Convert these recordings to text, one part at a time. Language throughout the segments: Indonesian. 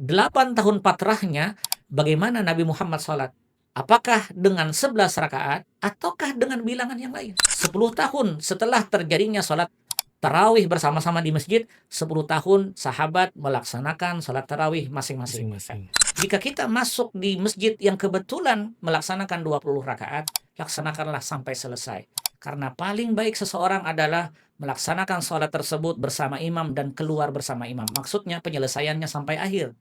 8 tahun patrahnya bagaimana Nabi Muhammad sholat? Apakah dengan 11 rakaat ataukah dengan bilangan yang lain? 10 tahun setelah terjadinya sholat tarawih bersama-sama di masjid, 10 tahun sahabat melaksanakan sholat tarawih masing-masing. Masing-masing. Jika kita masuk di masjid yang kebetulan melaksanakan 20 rakaat, laksanakanlah sampai selesai. Karena paling baik seseorang adalah melaksanakan sholat tersebut bersama imam dan keluar bersama imam. Maksudnya penyelesaiannya sampai akhir.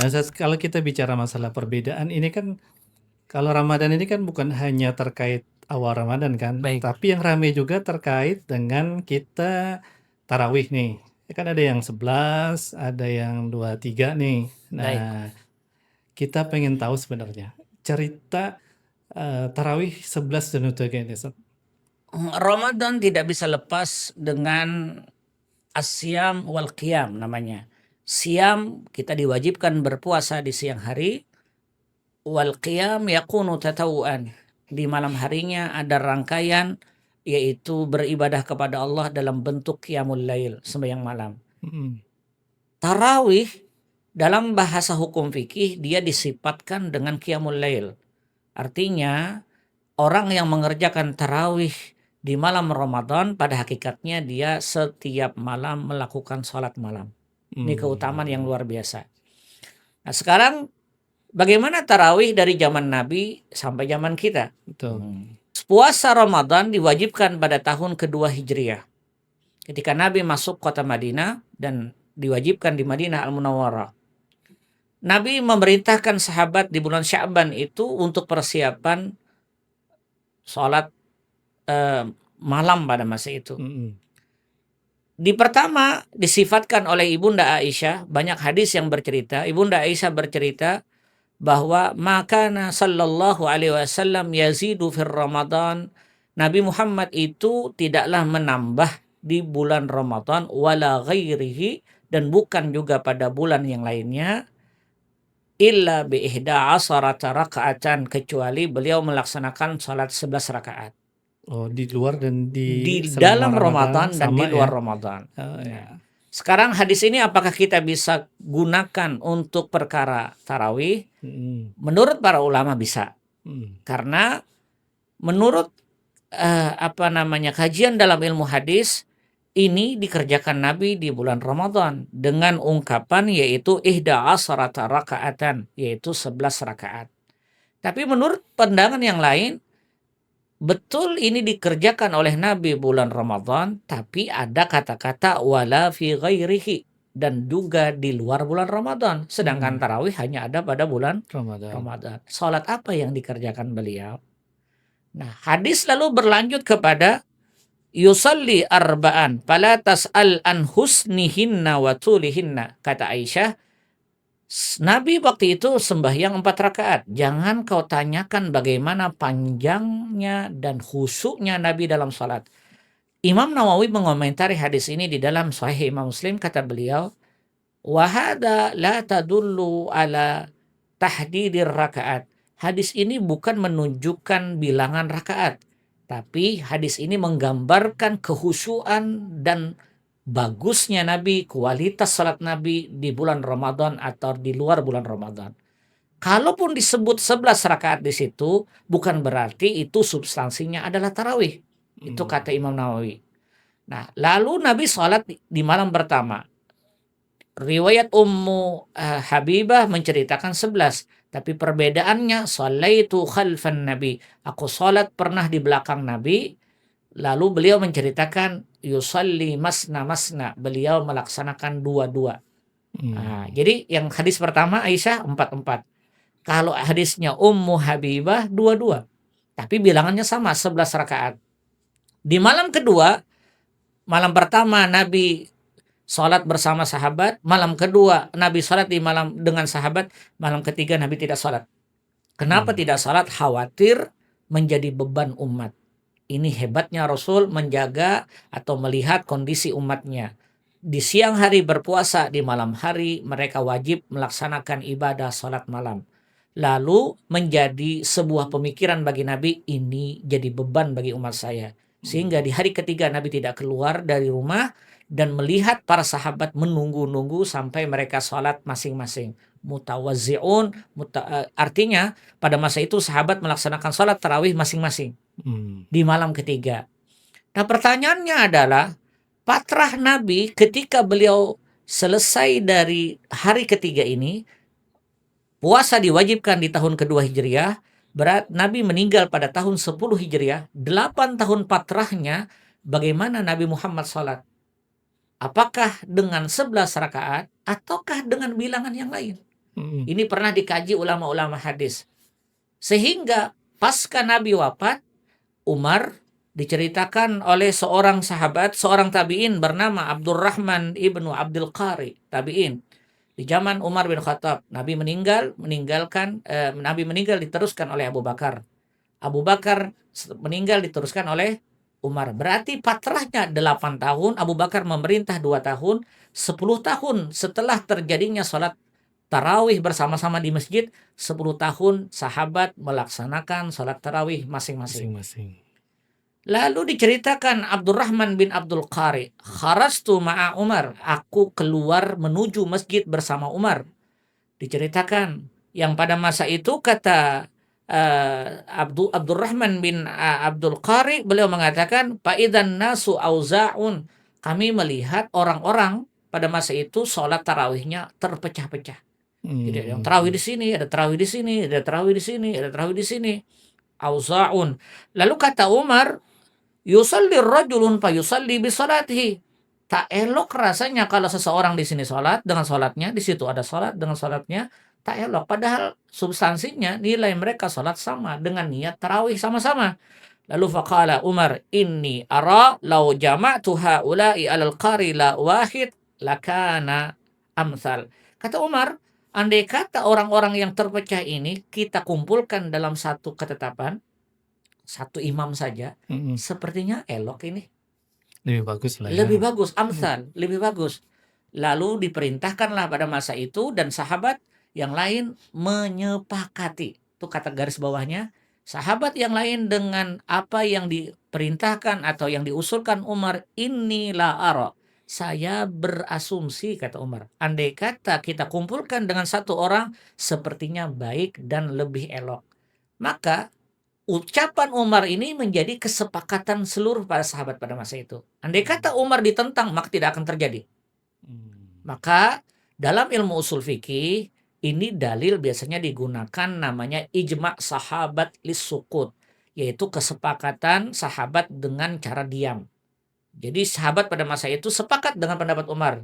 Nah, kalau kita bicara masalah perbedaan ini kan, kalau Ramadan ini kan bukan hanya terkait awal Ramadan kan, Baik. tapi yang ramai juga terkait dengan kita tarawih nih. Ya kan ada yang 11, ada yang 23 nih. Nah, kita pengen tahu sebenarnya cerita tarawih 11 dan 23 ini. Ramadan tidak bisa lepas dengan asyam wal qiyam namanya. Siam kita diwajibkan berpuasa di siang hari. Wal qiyam yakunu tatawuan. Di malam harinya ada rangkaian yaitu beribadah kepada Allah dalam bentuk qiyamul lail, sembahyang malam. Tarawih dalam bahasa hukum fikih dia disifatkan dengan qiyamul lail. Artinya orang yang mengerjakan tarawih di malam Ramadan pada hakikatnya dia setiap malam melakukan sholat malam. Ini keutamaan yang luar biasa. Nah sekarang bagaimana tarawih dari zaman Nabi sampai zaman kita? Betul. Puasa Ramadan diwajibkan pada tahun kedua Hijriah. Ketika Nabi masuk kota Madinah dan diwajibkan di Madinah Al-Munawwarah. Nabi memerintahkan sahabat di bulan Sya'ban itu untuk persiapan sholat malam pada masa itu. Di pertama disifatkan oleh Ibunda Aisyah, banyak hadis yang bercerita. Ibunda Aisyah bercerita bahwa makana sallallahu alaihi wasallam yazidu fir Ramadan. Nabi Muhammad itu tidaklah menambah di bulan Ramadan wala ghairihi, dan bukan juga pada bulan yang lainnya, illa bi ihda asharata raka'atan, kecuali beliau melaksanakan salat 11 rakaat. Oh, di luar dan Di selama dalam Ramadan dan di sama luar ya? Ramadan. Oh, ya. Sekarang hadis ini apakah kita bisa gunakan untuk perkara tarawih? Menurut para ulama bisa. Karena menurut kajian dalam ilmu hadis, ini dikerjakan Nabi di bulan Ramadan dengan ungkapan yaitu ihda asharata rakaatan, yaitu 11 rakaat. Tapi menurut pandangan yang lain, betul ini dikerjakan oleh Nabi bulan Ramadan, tapi ada kata-kata wala fi ghairihi, dan juga di luar bulan Ramadan. Sedangkan tarawih hanya ada pada bulan Ramadan. Salat apa yang dikerjakan beliau? Nah, hadis lalu berlanjut kepada yusalli arba'an fala tas'al an husnihinna wa tulihinna. Kata Aisyah, Nabi waktu itu sembahyang 4 rakaat. Jangan kau tanyakan bagaimana panjangnya dan khusyuknya Nabi dalam salat. Imam Nawawi mengomentari hadis ini di dalam Sahih Imam Muslim, kata beliau, wa hadza la tadullu ala tahdidir rakaat. Hadis ini bukan menunjukkan bilangan rakaat, tapi hadis ini menggambarkan kehusyuan dan bagusnya Nabi, kualitas salat Nabi di bulan Ramadan atau di luar bulan Ramadan. Kalaupun disebut 11 rakaat di situ, bukan berarti itu substansinya adalah tarawih. Itu kata Imam Nawawi. Nah, lalu Nabi sholat di malam pertama. Riwayat Ummu Habibah menceritakan 11. Tapi perbedaannya, sholaitu khalfan Nabi. Aku sholat pernah di belakang Nabi. Lalu beliau menceritakan yusalli masna masna, beliau melaksanakan 2-2. Nah, jadi yang hadis pertama Aisyah 4-4. Kalau hadisnya Ummu Habibah 2-2. Tapi bilangannya sama 11 rakaat. Di malam kedua, malam pertama Nabi sholat bersama sahabat, malam kedua Nabi sholat di malam dengan sahabat, malam ketiga Nabi tidak sholat. Kenapa tidak sholat? Khawatir menjadi beban umat. Ini hebatnya Rasul menjaga atau melihat kondisi umatnya. Di siang hari berpuasa, di malam hari mereka wajib melaksanakan ibadah salat malam. Lalu menjadi sebuah pemikiran bagi Nabi, ini jadi beban bagi umat saya. Sehingga di hari ketiga Nabi tidak keluar dari rumah dan melihat para sahabat menunggu-nunggu sampai mereka salat masing-masing. Mutawazzi'un, artinya pada masa itu sahabat melaksanakan salat tarawih masing-masing di malam ketiga. Nah, pertanyaannya adalah, patrah Nabi ketika beliau selesai dari hari ketiga ini, puasa diwajibkan di tahun kedua Hijriah, Nabi meninggal pada tahun 10 Hijriah, 8 tahun patrahnya, bagaimana Nabi Muhammad sholat? Apakah dengan 11 rakaat ataukah dengan bilangan yang lain? Ini pernah dikaji ulama-ulama hadis. Sehingga pasca Nabi wafat, Umar diceritakan oleh seorang sahabat, seorang tabi'in bernama Abdurrahman ibnu Abdul Qari, tabi'in. Di zaman Umar bin Khattab, Nabi meninggal diteruskan oleh Abu Bakar. Abu Bakar meninggal diteruskan oleh Umar. Berarti patrahnya 8 tahun, Abu Bakar memerintah 2 tahun, 10 tahun setelah terjadinya sholat tarawih bersama-sama di masjid, 10 tahun sahabat melaksanakan sholat tarawih masing-masing. Lalu diceritakan Abdurrahman bin Abdul Qari, kharastu ma'a Umar, aku keluar menuju masjid bersama Umar. Diceritakan yang pada masa itu kata Abdurrahman bin Abdul Qari, beliau mengatakan, fa'idan nasu auza'un, kami melihat orang-orang pada masa itu sholat tarawihnya terpecah-pecah. Jadi ada yang tarawih di sini, ada tarawih di sini, ada tarawih di sini, ada tarawih di sini. Auza'un. Lalu kata Umar, yusalli rajulun fa yusalli bi salatihi. Tak elok rasanya kalau seseorang di sini sholat dengan sholatnya, di situ ada sholat dengan sholatnya, tak elok. Padahal substansinya nilai mereka sholat sama dengan niat tarawih sama-sama. Lalu faqala Umar, inni ara law jama'tu haula'i alal qari la wahid lakana amsal. Kata Umar, andai kata orang-orang yang terpecah ini kita kumpulkan dalam satu ketetapan, satu imam saja, sepertinya elok ini. Lebih bagus lah ya. Lebih bagus, amsal, lebih bagus. Lalu diperintahkanlah pada masa itu dan sahabat yang lain menyepakati. Itu kata garis bawahnya. Sahabat yang lain dengan apa yang diperintahkan atau yang diusulkan Umar, inilah ara. Saya berasumsi, kata Umar, andai kata kita kumpulkan dengan satu orang, sepertinya baik dan lebih elok. Maka ucapan Umar ini menjadi kesepakatan seluruh para sahabat pada masa itu. Andai kata Umar ditentang, maka tidak akan terjadi. Maka dalam ilmu usul fikih, ini dalil biasanya digunakan namanya ijma' sahabat lis-sukut, yaitu kesepakatan sahabat dengan cara diam. Jadi sahabat pada masa itu sepakat dengan pendapat Umar.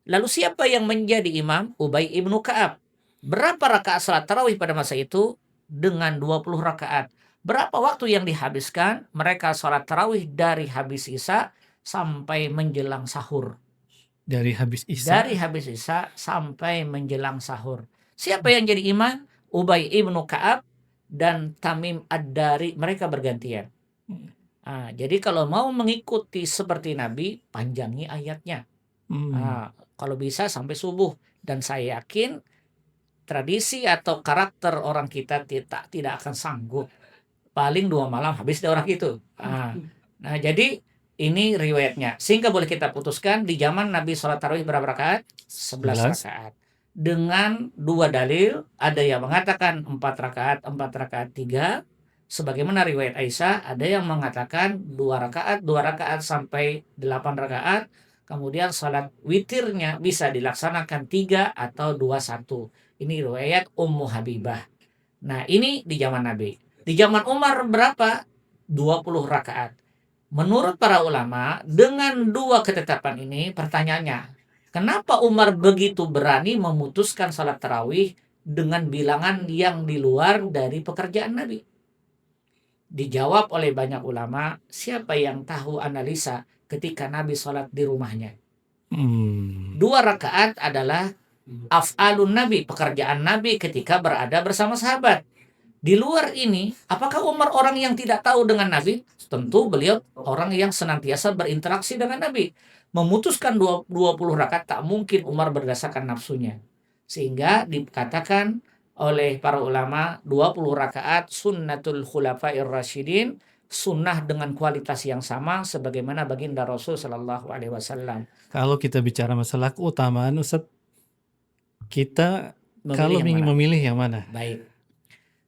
Lalu siapa yang menjadi imam? Ubay ibnu Ka'ab. Berapa rakaat salat tarawih pada masa itu? Dengan 20 rakaat. Berapa waktu yang dihabiskan? Mereka salat tarawih dari habis Isya sampai menjelang sahur. Dari habis Isya? Dari habis Isya sampai menjelang sahur. Siapa yang jadi imam? Ubay ibnu Ka'ab dan Tamim ad-Dari. Mereka bergantian. Jadi kalau mau mengikuti seperti Nabi, panjangi ayatnya. Kalau bisa sampai subuh. Dan saya yakin tradisi atau karakter orang kita tidak akan sanggup. Paling 2 malam habis deh orang itu. Nah, jadi ini riwayatnya. Sehingga boleh kita putuskan di zaman Nabi sholat tarawih berapa rakaat? 11 rakaat. Dengan 2 dalil, ada yang mengatakan 4 rakaat, 4 rakaat 3. Sebagaimana riwayat Aisyah, ada yang mengatakan 2 rakaat sampai 8 rakaat. Kemudian salat witirnya bisa dilaksanakan 3 atau 2-1. Ini riwayat Ummu Habibah. Nah, ini di zaman Nabi. Di zaman Umar berapa? 20 rakaat. Menurut para ulama, dengan 2 ketetapan ini, pertanyaannya, kenapa Umar begitu berani memutuskan salat tarawih dengan bilangan yang di luar dari pekerjaan Nabi? Dijawab oleh banyak ulama, siapa yang tahu analisa ketika Nabi sholat di rumahnya. 2 rakaat adalah af'alun Nabi, pekerjaan Nabi ketika berada bersama sahabat. Di luar ini, apakah Umar orang yang tidak tahu dengan Nabi? Tentu beliau orang yang senantiasa berinteraksi dengan Nabi. memutuskan 20 rakaat tak mungkin Umar berdasarkan nafsunya. Sehingga dikatakan oleh para ulama 20 rakaat sunnatul khulafair rasyidin, sunnah dengan kualitas yang sama sebagaimana baginda Rasul Shallallahu alaihi wasallam. Kalau kita bicara masalah keutamaan, Ustaz, kita kalau ingin memilih yang mana? Baik.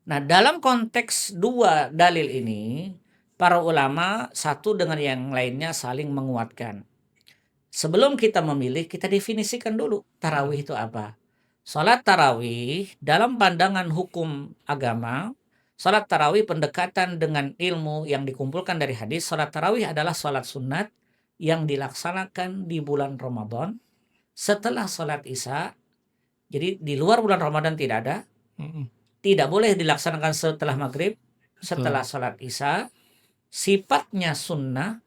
Nah, dalam konteks dua dalil ini, para ulama satu dengan yang lainnya saling menguatkan. Sebelum kita memilih, kita definisikan dulu tarawih itu apa. Salat tarawih dalam pandangan hukum agama, salat tarawih pendekatan dengan ilmu yang dikumpulkan dari hadis, salat tarawih adalah salat sunat yang dilaksanakan di bulan Ramadan setelah salat Isya. Jadi di luar bulan Ramadan tidak ada. Tidak boleh dilaksanakan setelah maghrib, setelah salat Isya. Sifatnya sunnah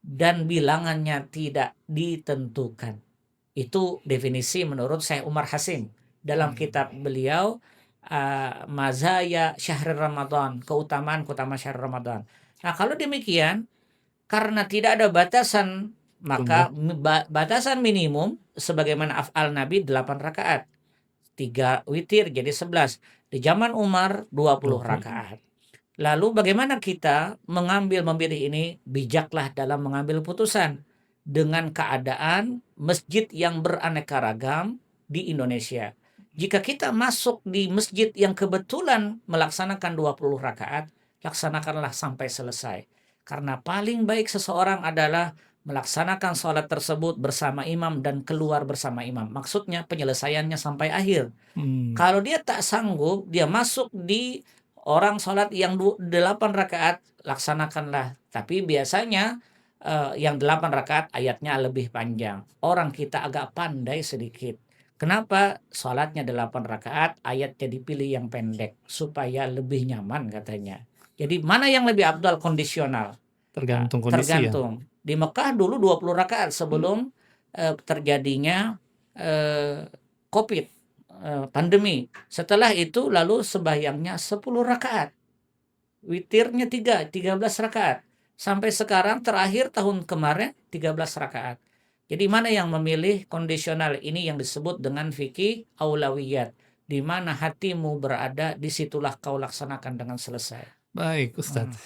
dan bilangannya tidak ditentukan. Itu definisi menurut Syekh Umar Hasim dalam kitab beliau Mazaya Syahr Ramadan, keutamaan syahr Ramadan. Nah, kalau demikian, karena tidak ada batasan, maka batasan minimum sebagaimana af'al Nabi 8 rakaat. 3 witir jadi 11. Di zaman Umar 20 rakaat. Lalu bagaimana kita memilih ini? Bijaklah dalam mengambil putusan dengan keadaan masjid yang beraneka ragam di Indonesia. Jika kita masuk di masjid yang kebetulan melaksanakan 20 rakaat, laksanakanlah sampai selesai. Karena paling baik seseorang adalah melaksanakan sholat tersebut bersama imam dan keluar bersama imam. Maksudnya penyelesaiannya sampai akhir. Kalau dia tak sanggup, dia masuk di orang sholat yang 8 rakaat, laksanakanlah. Tapi biasanya yang 8 rakaat ayatnya lebih panjang. Orang kita agak pandai sedikit. Kenapa? Sholatnya 8 rakaat, ayatnya dipilih yang pendek supaya lebih nyaman katanya. Jadi mana yang lebih afdal? Kondisional. Tergantung kondisi ya. Di Mekah dulu 20 rakaat sebelum terjadinya COVID, pandemi. Setelah itu lalu sembahyangnya 10 rakaat. Witirnya 13 rakaat. Sampai sekarang terakhir tahun kemarin 13 rakaat. Jadi mana yang memilih kondisional ini yang disebut dengan fikih aulawiyat. Di mana hatimu berada, disitulah kau laksanakan dengan selesai. Baik, Ustadz.